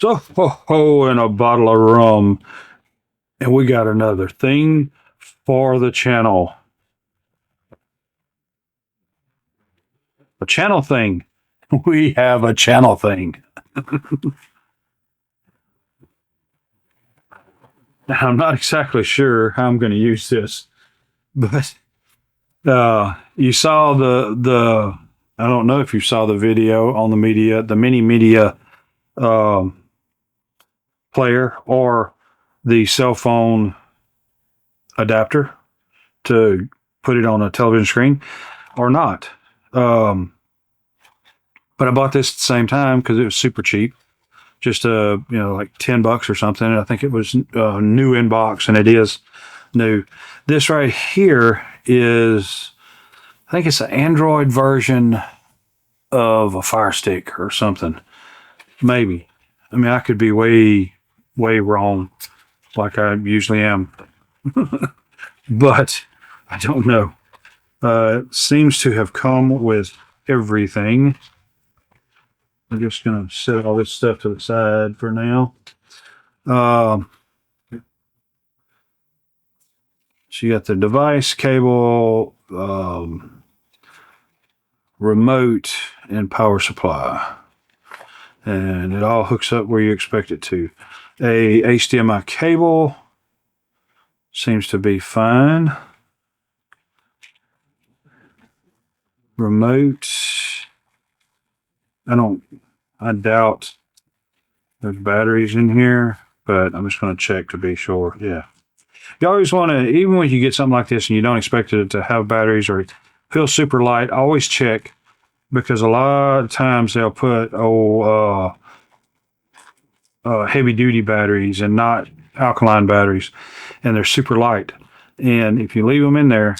So, ho, ho, and a bottle of rum. And we got another thing for the channel. A channel thing. We have a channel thing. Now, I'm not exactly sure how I'm going to use this, but you saw the I don't know if you saw the video on the mini media player or the cell phone adapter to put it on a television screen or not. But I bought this at the same time because it was super cheap, just like $10 or something. And I think it was new in box, and it is new. This right here is, I think it's an Android version of a Fire Stick or something. Maybe. I mean, I could be way wrong, like I usually am. But I don't know. It seems to have come with everything. I'm just going to set all this stuff to the side for now. So you got the device, cable, remote, and power supply. And it all hooks up where you expect it to. A HDMI cable seems to be fine. Remote. I doubt there's batteries in here, but I'm just going to check to be sure. Yeah. You always want to, even when you get something like this and you don't expect it to have batteries or it feels super light, always check, because a lot of times they'll put heavy duty batteries and not alkaline batteries, and they're super light. And if you leave them in there,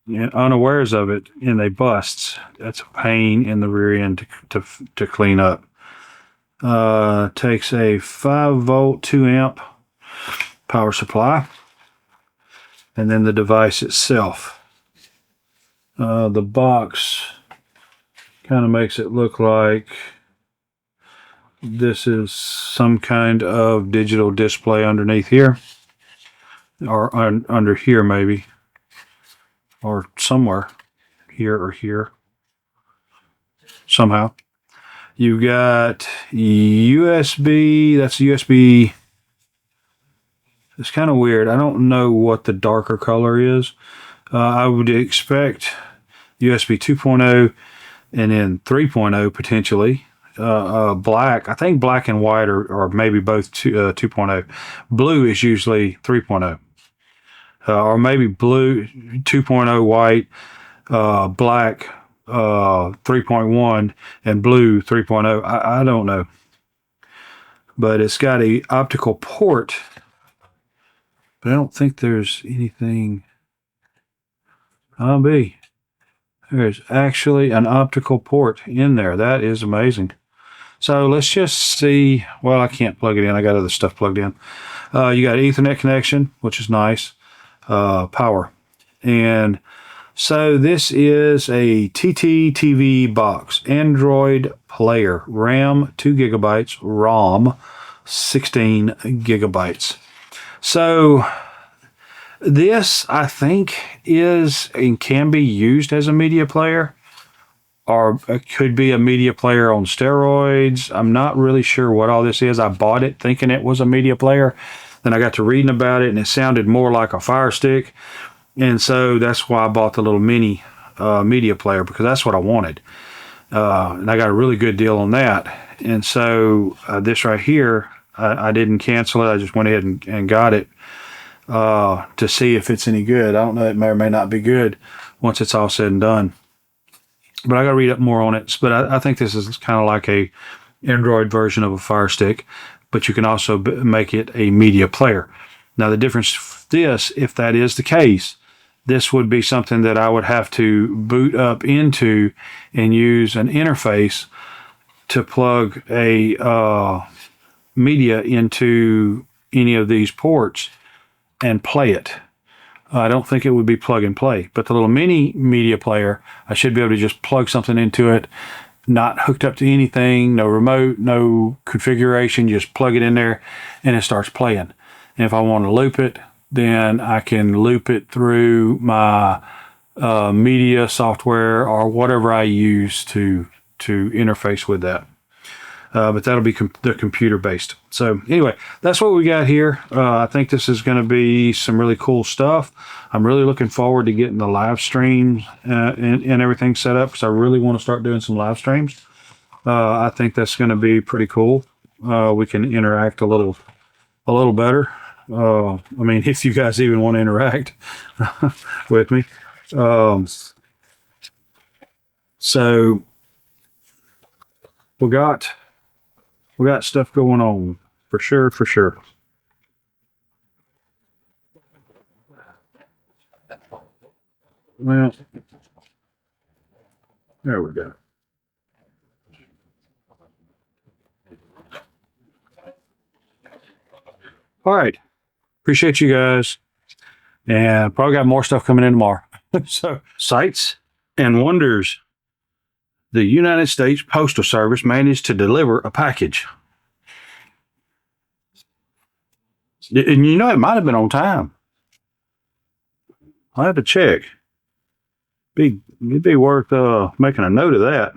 unawares of it, and they bust, that's a pain in the rear end to clean up. Takes a 5-volt 2-amp power supply, and then the device itself. The box kind of makes it look like this is some kind of digital display underneath here, or under here maybe, or somewhere here or here somehow. You've got USB. That's USB. It's kind of weird. I don't know what the darker color is. I would expect USB 2.0 and then 3.0 potentially. Black. I think black and white or maybe both 2.0. Blue is usually 3.0. Or maybe blue 2.0 white, black 3.1, and blue 3.0. I don't know. But it's got a optical port, but I don't think there's anything. There's actually an optical port in there. That is amazing. So let's just see. Well, I can't plug it in. I got other stuff plugged in. You got an Ethernet connection, which is nice. Power. And so this is a TTTV box, Android player, RAM 2 gigabytes, ROM 16 gigabytes. So this, I think, is and can be used as a media player, or it could be a media player on steroids. I'm not really sure what all this is. I bought it thinking it was a media player. Then I got to reading about it, and it sounded more like a Fire Stick. And so that's why I bought the little mini media player, because that's what I wanted. And I got a really good deal on that. And so this right here, I didn't cancel it. I just went ahead and got it to see if it's any good. I don't know. It may or may not be good once it's all said and done. But I got to read up more on it. But I think this is kind of like a Android version of a Fire Stick, but you can also make it a media player. Now, the difference this, if that is the case, this would be something that I would have to boot up into and use an interface to plug a media into any of these ports and play it. I don't think it would be plug and play, but the little mini media player, I should be able to just plug something into it, not hooked up to anything, no remote, no configuration, just plug it in there and it starts playing. And if I want to loop it, then I can loop it through my media software or whatever I use to interface with that. But that'll be the computer based. So anyway, that's what we got here. I think this is going to be some really cool stuff. I'm really looking forward to getting the live streams and everything set up, because I really want to start doing some live streams. I think that's going to be pretty cool. We can interact a little better. I mean, if you guys even want to interact with me. So we got stuff going on for sure, for sure. Well, there we go. All right. Appreciate you guys. And probably got more stuff coming in tomorrow. So, sights and wonders. The United States Postal Service managed to deliver a package. And you know, it might have been on time. I'll have to check. It'd be worth making a note of that.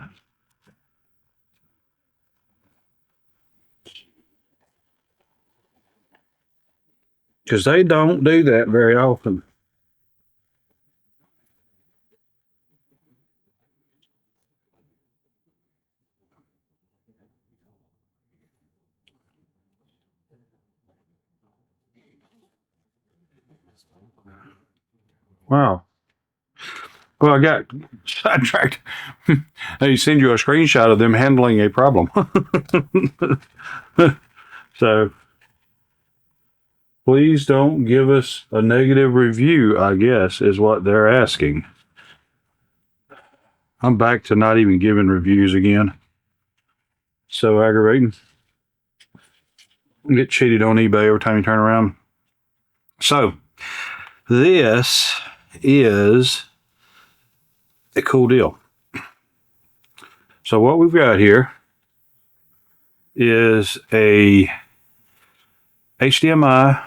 Because they don't do that very often. Wow. Well, I got sidetracked. They send you a screenshot of them handling a problem. So, please don't give us a negative review, I guess, is what they're asking. I'm back to not even giving reviews again. So aggravating. Get cheated on eBay every time you turn around. So, this is a cool deal. So what we've got here is a HDMI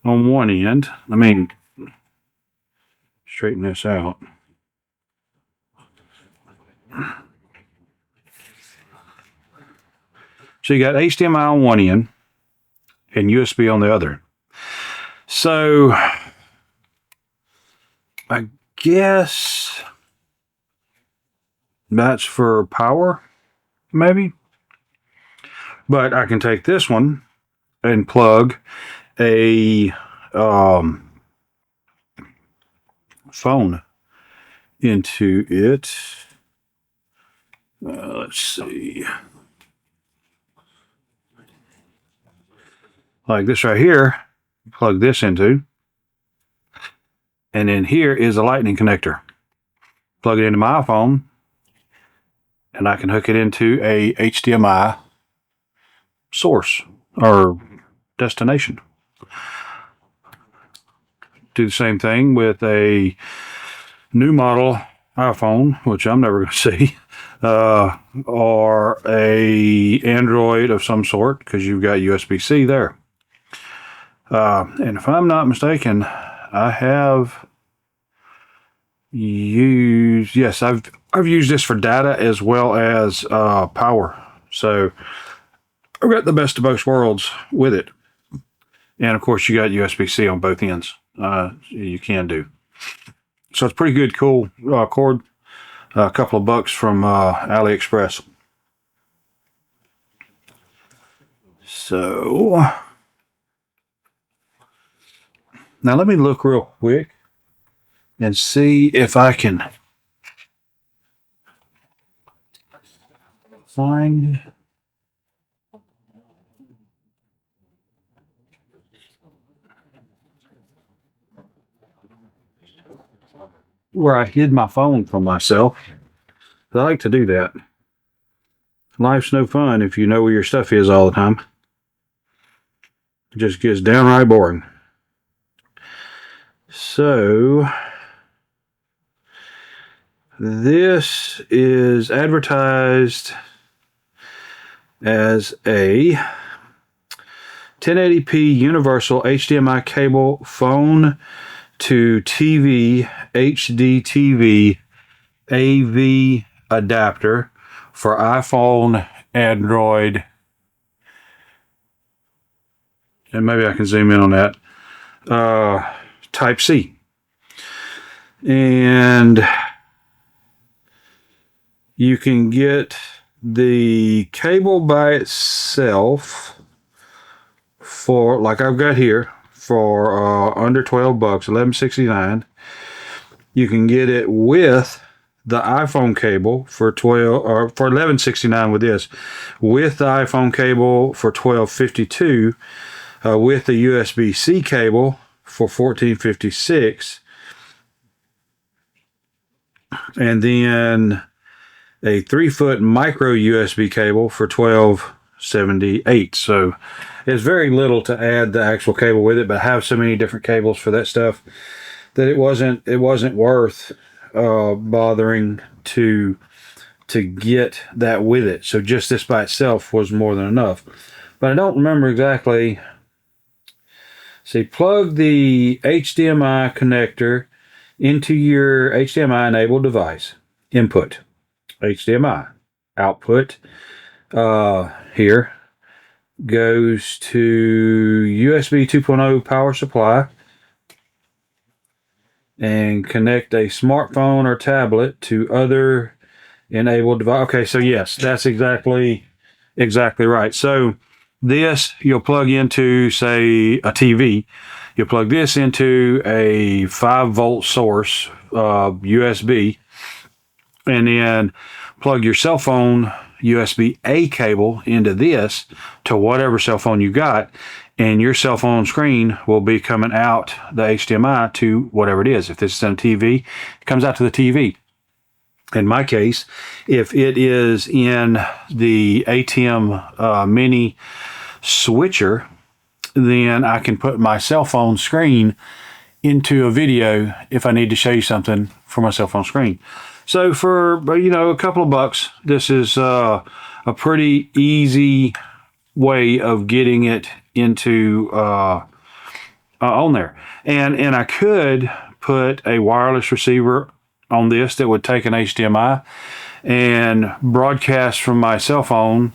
on one end. Let me straighten this out. So you got HDMI on one end and USB on the other. So I guess that's for power, maybe. But I can take this one and plug a phone into it. Let's see. Like this right here, plug this into. And then here is a lightning connector. Plug it into my iPhone, and I can hook it into a HDMI source or destination. Do the same thing with a new model iPhone, which I'm never going to see, or a Android of some sort, because you've got USB-C there. And if I'm not mistaken, I have used, yes, I've used this for data as well as power. So I've got the best of both worlds with it. And of course, you got USB-C on both ends. You can do. So it's pretty good, cool cord. A couple of bucks from AliExpress. So now let me look real quick and see if I can find where I hid my phone from myself. I like to do that. Life's no fun if you know where your stuff is all the time. It just gets downright boring. So This is advertised as a 1080p universal HDMI cable phone to TV HD TV AV adapter for iPhone, Android, and maybe I can zoom in on that, Type C. And you can get the cable by itself for, like I've got here, for under 12 bucks, $11.69. You can get it with the iPhone cable for $11.69 with this, with the iPhone cable for $12.52, with the USB-C cable for $14.56, and then a 3-foot micro USB cable for $12.78. So it's very little to add the actual cable with it, but I have so many different cables for that stuff that it wasn't worth bothering to get that with it. So just this by itself was more than enough. But I don't remember exactly. See, plug the HDMI connector into your HDMI enabled device. Input, HDMI. Output, here goes to USB 2.0 power supply, and connect a smartphone or tablet to other enabled device. Okay, so yes, that's exactly right. So this you'll plug into, say, a TV. You'll plug this into a 5-volt source, USB, and then plug your cell phone USB-A cable into this to whatever cell phone you got, and your cell phone screen will be coming out the HDMI to whatever it is. If this is on a TV, it comes out to the TV. In my case, if it is in the ATEM mini switcher, then I can put my cell phone screen into a video if I need to show you something for my cell phone screen. So for, a couple of bucks, this is a pretty easy way of getting it into on there. And I could put a wireless receiver on this that would take an HDMI and broadcast from my cell phone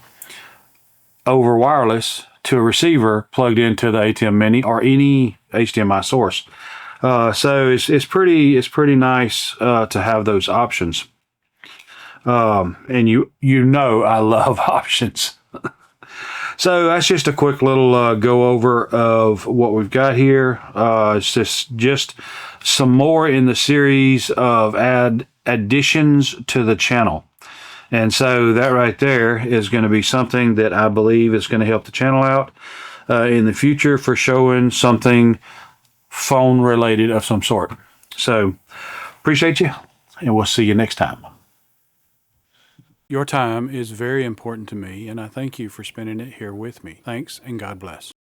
over wireless to a receiver plugged into the ATEM Mini or any HDMI source. So it's pretty nice to have those options. And I love options. So that's just a quick little go over of what we've got here. It's just some more in the series of additions to the channel. And so that right there is going to be something that I believe is going to help the channel out in the future for showing something phone related of some sort. So appreciate you, and we'll see you next time. Your time is very important to me, and I thank you for spending it here with me. Thanks, and God bless.